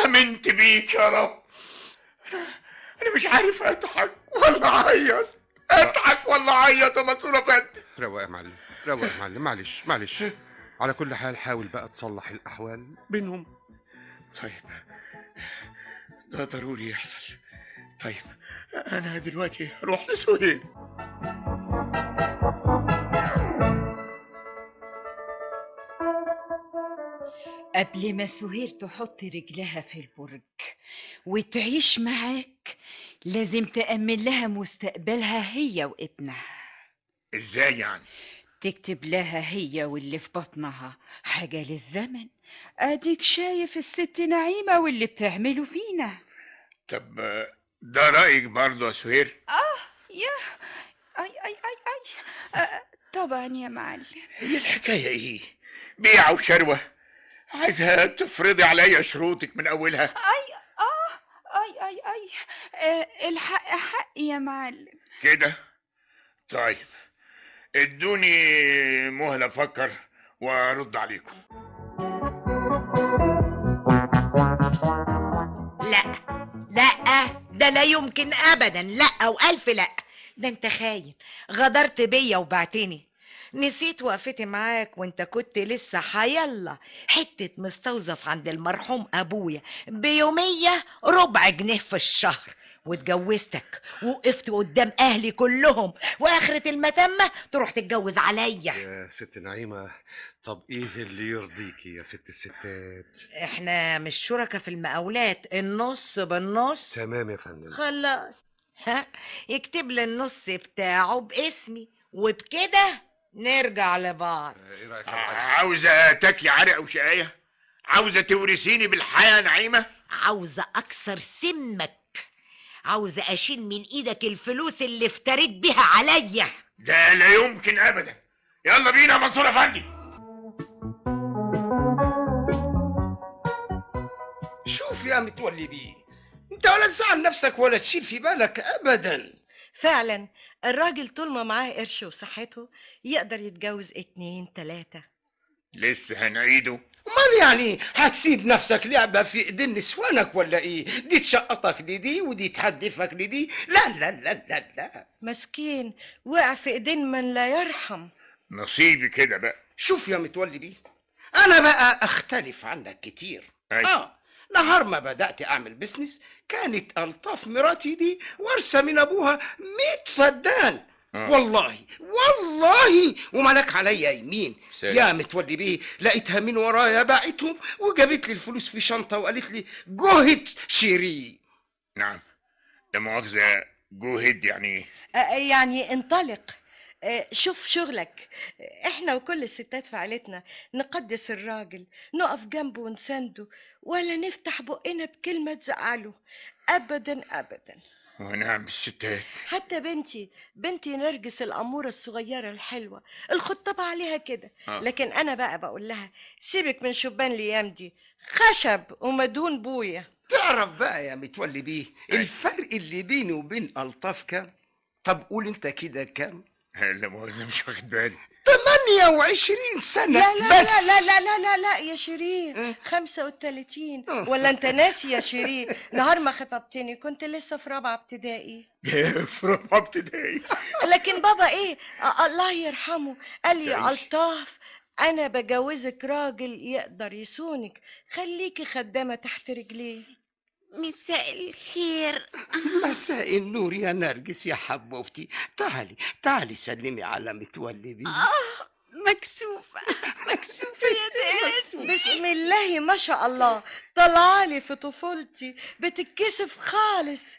امنت بيك يا رب. انا مش عارف اضحك ولا اعيط، اضحك ولا اعيط يا منصور افندي. روق يا معلم، روق يا معلم. معلش على كل حال حاول بقى تصلح الاحوال بينهم. طيب ده ضروري يحصل. طيب انا دلوقتي اروح لسهير. قبل ما سهير تحط رجلها في البرج وتعيش معاك لازم تأمن لها مستقبلها هي وابنها. ازاي يعني؟ تكتب لها هي واللي في بطنها حاجة للزمن. اديك شايف الست نعيمة واللي بتعمله فينا. طب ده رأيك برضه يا سهير؟ يا اي طبعا يا معلم. هي الحكاية ايه؟ بيع وشروة؟ عايزها تفرضي عليا شروطك من اولها؟ الحق حق يا معلم. كده؟ طيب ادوني مهلة افكر وارد عليكم. لا ده لا يمكن ابدا، لا والف لا. ده انت خاين، غدرت بيا وبعتني. نسيت وقفتي معاك وانت كنت لسه حيلا حتة مستوظف عند المرحوم ابويا بيومية ربع جنيه في الشهر، واتجوزتك ووقفت قدام اهلي كلهم، واخرة المتمة تروح تتجوز عليا. يا ست نعيمة، طب ايه اللي يرضيكي يا ست الستات؟ احنا مش شركة في المقاولات، النص بالنص. تمام يا فندم. خلاص، يكتب لي النص بتاعه باسمي وبكده نرجع لبعض. ايه رأيك؟ عاوزة تاكلي عرق وشقاية؟ عاوزة تورثيني بالحياة نعيمة؟ عاوزة اكسر سمك، عاوزة اشيل من ايدك الفلوس اللي افتريت بيها عليا. ده لا يمكن ابدا. يلا بينا يا منصور افندي. شوف يا متولي بيه، انت ولا تزعل نفسك ولا تشيل في بالك ابدا. فعلا الراجل طول ما معاه قرش وصحته يقدر يتجوز 2 3. لسه هنعيده؟ امال يعني هتسيب نفسك لعبة في ايدين نسوانك ولا ايه؟ دي تشقطك لدي ودي تحدفك لدي. لا لا لا لا لا، مسكين وقع في ايدين من لا يرحم. نصيبي كده بقى. شوف يا متولي بيه، انا بقى اختلف عنك كتير. نهار ما بدأت أعمل بيزنس كانت ألطاف مراتي دي ورثة من أبوها 100 فدان. والله وملك عليا يمين يا متولي بيه. لقيتها من ورايا باعتهم وجابت لي الفلوس في شنطة وقالت لي جهد شيري. نعم، لا مؤاخذة، جهد يعني ايه؟ يعني انطلق. شوف شغلك. احنا وكل الستات في عيلتنا نقدس الراجل، نقف جنبه ونسنده، ولا نفتح بقنا بكلمة تزعله ابدا ابدا. ونعم الستات. حتى بنتي نرجس الأمورة الصغيرة الحلوة الخطابة عليها كده. لكن أنا بقى بقول لها سيبك من شبان الأيام دي، خشب ومدون بويا. تعرف بقى يا متولي بيه الفرق اللي بيني وبين ألطاف كام؟ طب قول انت كده كام؟ لا مؤاخذة مش واخد بالي. 28 سنة لا بس. لا يا شيرين، 35. ولا انت ناسي يا شيرين؟ نهار ما خطبتني كنت لسه في رابعة ابتدائي. في رابعة ابتدائي. لكن بابا ايه، الله يرحمه، قال لي يا ألطاف انا بجوزك راجل يقدر يسونك، خليكي خدامة تحت رجليه. مساء الخير. مساء النور يا نرجس يا حبوبتي. تعالي سلمي على متولي بيه. مكسوفة يا داد. بسم الله ما شاء الله، طلعالي في طفولتي، بتتكسف خالص.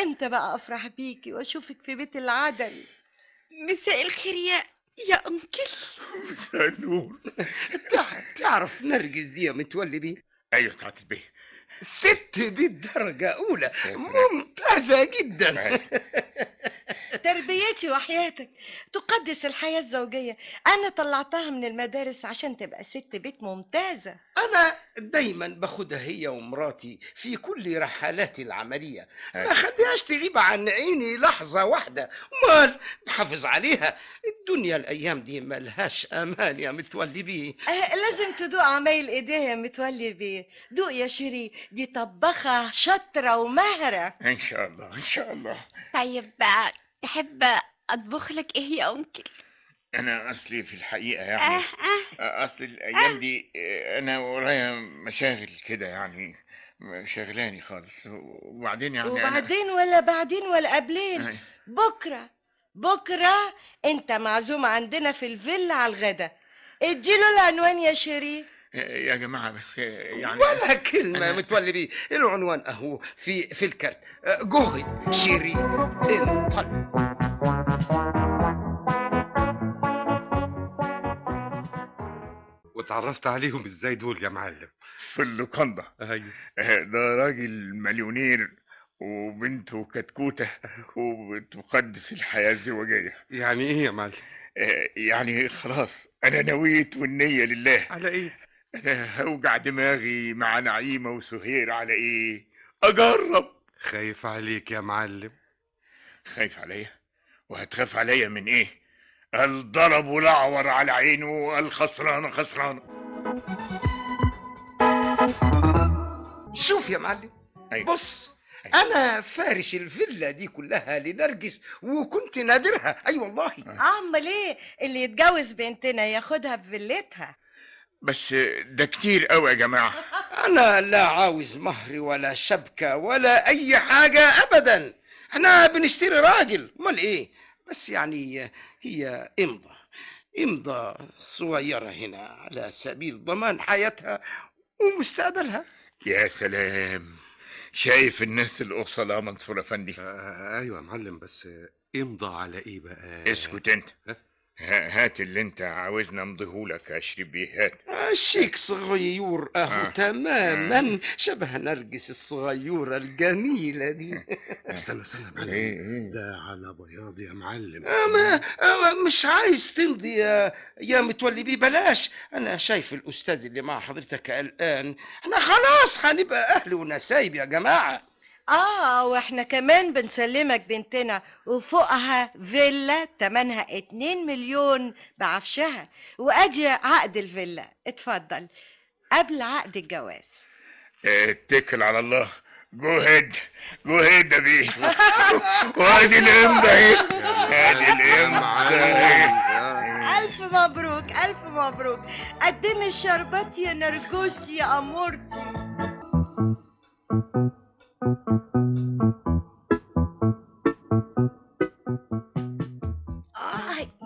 امتى بقى افرح بيكي واشوفك في بيت العدل؟ مساء الخير يا أنكل. مساء النور. تعرف نرجس دي يا متولي بيه؟ ايوه تعالى بيه. ست بالدرجة أولى، ممتازة جدا. تربيتي وحياتك تقدس الحياة الزوجية. أنا طلعتها من المدارس عشان تبقى ست بيت ممتازة. أنا دايما باخدها هي ومراتي في كل رحلاتي العملية، ما خليهاش تغيب عن عيني لحظة واحدة، مال نحافظ عليها. الدنيا الأيام دي ملهاش أمان يا متولي بيه. لازم تدوق عمايل إيديها يا متولي بيه. دوق يا شيري، دي طبخة شاطرة وماهرة. إن شاء الله إن شاء الله. طيب بقى تحب أطبخ لك إيه يا أنكل؟ أنا أصلي في الحقيقة يعني أصل الأيام دي أنا ورايا مشاغل كده يعني شغلاني خالص، وبعدين يعني وبعدين ولا بعدين ولا قبلين. بكرة أنت معزوم عندنا في الفيلا على الغدا. اديله العنوان يا شيري. يا جماعة بس يعني ولا كلمة يا متولي بيه، العنوان أهو في الكارت. جهد شيري انطلق. واتعرفت عليهم ازاي دول يا معلم؟ في اللوكاندا. ايوه. ده راجل مليونير وبنته كتكوتة وبتقدس الحياة الزوجية. يعني ايه يا معلم؟ يعني خلاص أنا نويت والنية لله. على ايه؟ أنا هوجع دماغي مع نعيمة وسهير على إيه؟ أجرب. خايف عليك يا معلم. خايف عليا؟ وهتخاف عليا من إيه؟ الضرب والأعور على عينه، الخسرانة خسرانة. شوف يا معلم. بص، أنا فارش الفيلا دي كلها لنرجس وكنت نادرها. أي والله. أمال إيه؟ اللي يتجوز بنتنا ياخدها بفيلتها. بس ده كتير قوي يا جماعة. أنا لا عاوز مهر ولا شبكة ولا أي حاجة أبدا. احنا بنشتري راجل، امال إيه؟ بس يعني هي إمضة صغيرة هنا على سبيل ضمان حياتها ومستقبلها. يا سلام، شايف الناس الأصلاء منصور أفندي؟ أيوة يا معلم، بس إمضى على إيه بقى؟ اسكت أنت. هات اللي انت عاوزنا امضيهولك يا شريبي. هات. الشيك صغيور اهو. تماما شبه نرجس الصغيورة الجميلة دي. استنى يا معلم. ده على بياض يا معلم. مش عايز تمضي يا متولي بيه، بلاش. انا شايف الاستاذ اللي مع حضرتك قلقان. احنا خلاص هنبقى اهل ونسايب يا جماعة. واحنا كمان بنسلمك بنتنا وفوقها فيلا تمنها 2 مليون بعفشها، وادي عقد الفيلا. اتفضل قبل عقد الجواز. اتكل على الله. جهد يا بيه. وادي الامضة اهي. ادي الامضة اهي. الف مبروك الف مبروك. قدمي الشربات يا نرجوستي يا امورتي.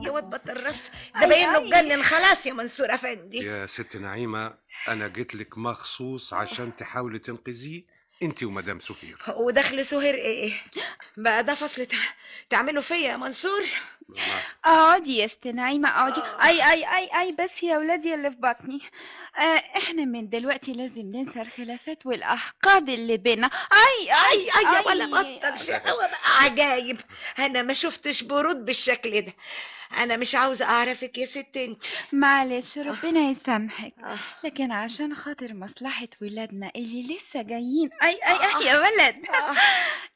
يا واد بطل رفس، ده باين انه اتجنن خلاص يا منصور افندي. يا ست نعيمة، انا جيت لك مخصوص عشان تحاولي تنقذيه انت ومدام سهير. ودخل سهير ايه بقى؟ ده فصل تعملوا فيا يا منصور؟ اقعدي يا ست نعيمة اقعدي. اي بس يا ولادي اللي في بطني. احنا من دلوقتي لازم ننسى الخلافات والاحقاد اللي بينا. يا ولا بطل شقاوة بقى. عجايب، انا ما شفتش برود بالشكل ده. انا مش عاوزه اعرفك يا ست انت. معلش ربنا يسامحك، لكن عشان خاطر مصلحة ولادنا اللي لسه جايين يا ولد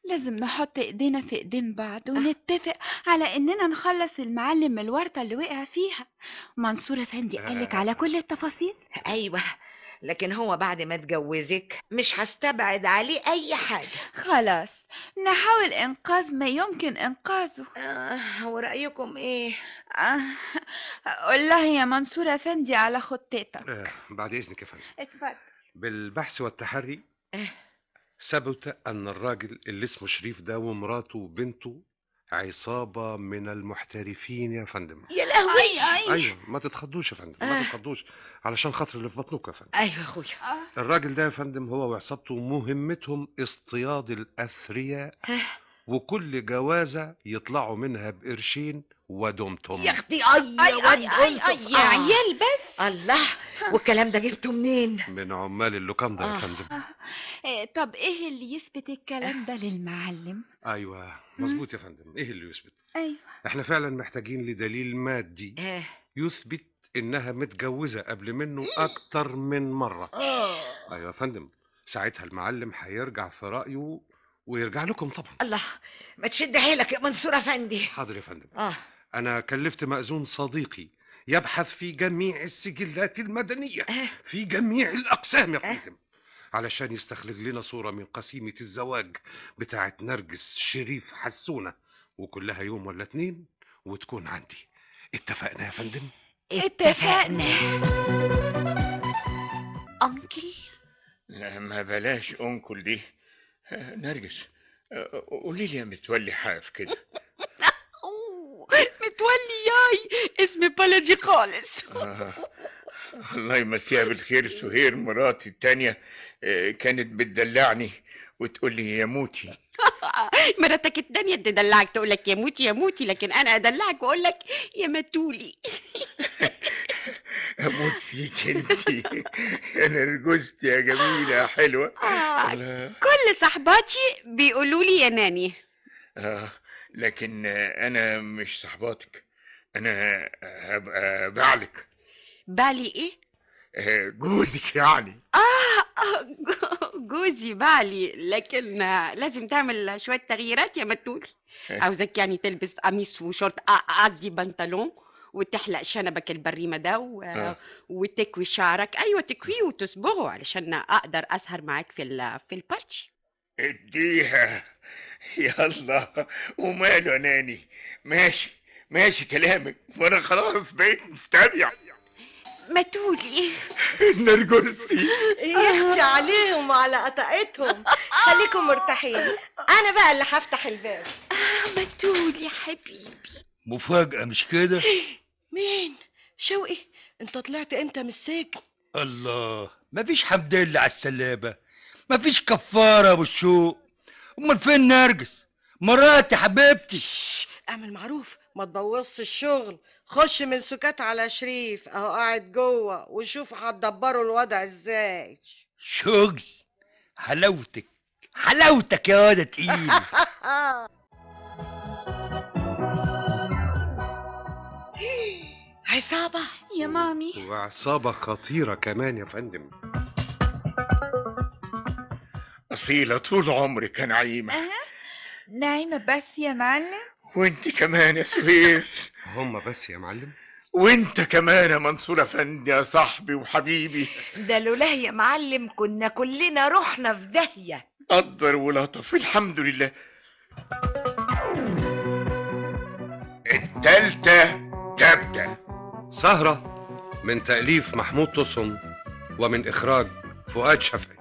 لازم نحط ايدينا في ايدين بعض ونتفق على اننا نخلص المعلم من الورطة اللي وقع فيها. منصور افندي قالك على كل التفاصيل؟ ايوه، لكن هو بعد ما اتجوزك مش هستبعد عليه اي حاجه. خلاص نحاول انقاذ ما يمكن انقاذه. ورأيكم ايه؟ قول لها يا منصور افندي على خطتك. بعد اذنك يا فندم. اتفضل. بالبحث والتحري ثبت ان الراجل اللي اسمه شريف ده ومراته وبنته عصابة من المحترفين يا فندم. يا لهوي. ايوه ما تتخضوش يا فندم، ما تتخضوش علشان خاطر اللي في بطنك يا فندم. ايوه يا اخويا. الراجل ده يا فندم هو وعصابته مهمتهم اصطياد الاثرياء، وكل جوازة يطلعوا منها بقرشين ودمتم. يا اختي يا عيال بس. الله، والكلام ده جبته منين؟ من عمال اللوكاندا يا فندم. طب ايه اللي يثبت الكلام ده للمعلم؟ ايوه مظبوط يا فندم. ايه اللي يثبت؟ ايوه احنا فعلا محتاجين لدليل مادي يثبت انها متجوزة قبل منه اكتر من مرة. ايوه يا فندم، ساعتها المعلم هيرجع في رأيه ويرجع لكم طبعا. الله، ما تشد حيلك يا منصور افندي. حاضر يا فندم. انا كلفت مأذون صديقي يبحث في جميع السجلات المدنية في جميع الاقسام يا فندم، علشان يستخرج لنا صورة من قسيمة الزواج بتاعت نرجس شريف حسونة، وكلها يوم ولا 2 وتكون عندي. اتفقنا يا فندم؟ اتفقنا. أنكل؟ لا ما بلاش أنكل دي. نرجس، قولي لي يا متولي حاف كده. متولي ياي اسم بلدي خالص. الله يمسيها بالخير. سهير مراتي التانية كانت بتدلعني وتقول لي يا موتي. مراتك التانية تدلعك تقول لك يا موتي يا موتي، لكن انا ادلعك واقول لك يا متولي. اموت فيك انتي يا نرجستي يا جميلة يا حلوة. كل صحباتي بيقولوا لي يا ناني. لكن انا مش صحباتك، انا هبقى بعلك. بعلي ايه؟ جوزك يعني. جوزي بعلي، لكن لازم تعمل شوية تغييرات يا متولي. عاوزك يعني تلبس قميص وشورت، قصدي بنطلون، وتحلق شنبك البريمة ده وتكوي شعرك. ايوه تكويه وتصبغه علشان اقدر اسهر معاك في البارتي. اديها يلا. وماله يا ناني، ماشي كلامك، وانا خلاص بقيت مستبيع. متولي نرجسي يا اختي عليهم وعلى قطعتهم، خليكم مرتاحين، انا بقى اللي هفتح الباب. متولي حبيبي. مفاجأة مش كده؟ مين؟ شوقي، انت طلعت امتى من السجن؟ الله، مفيش حمد لله على السلامة، مفيش كفارة يا ابو الشوق. امال فين نرجس مراتي حبيبتي؟ اعمل معروف، ما تبوظش الشغل. خش من سكات على شريف اهو قاعد جوه، وشوف هتدبروا الوضع ازاي. شغل؟ حلاوتك يا واد تقيل. عصابة يا مامي، وعصابة خطيرة كمان يا فندم. أصيلة طول عمرك يا نعيمة. نعيمة بس يا معلم. وانت كمان يا سهير. هم بس يا معلم. وانت كمان يا منصور افندي يا صاحبي وحبيبي. ده لولا يا معلم كنا كلنا رحنا في داهية. قدر ولطف الحمد لله. التالتة تبدأ. سهرة من تأليف محمود تصن ومن إخراج فؤاد شفعي.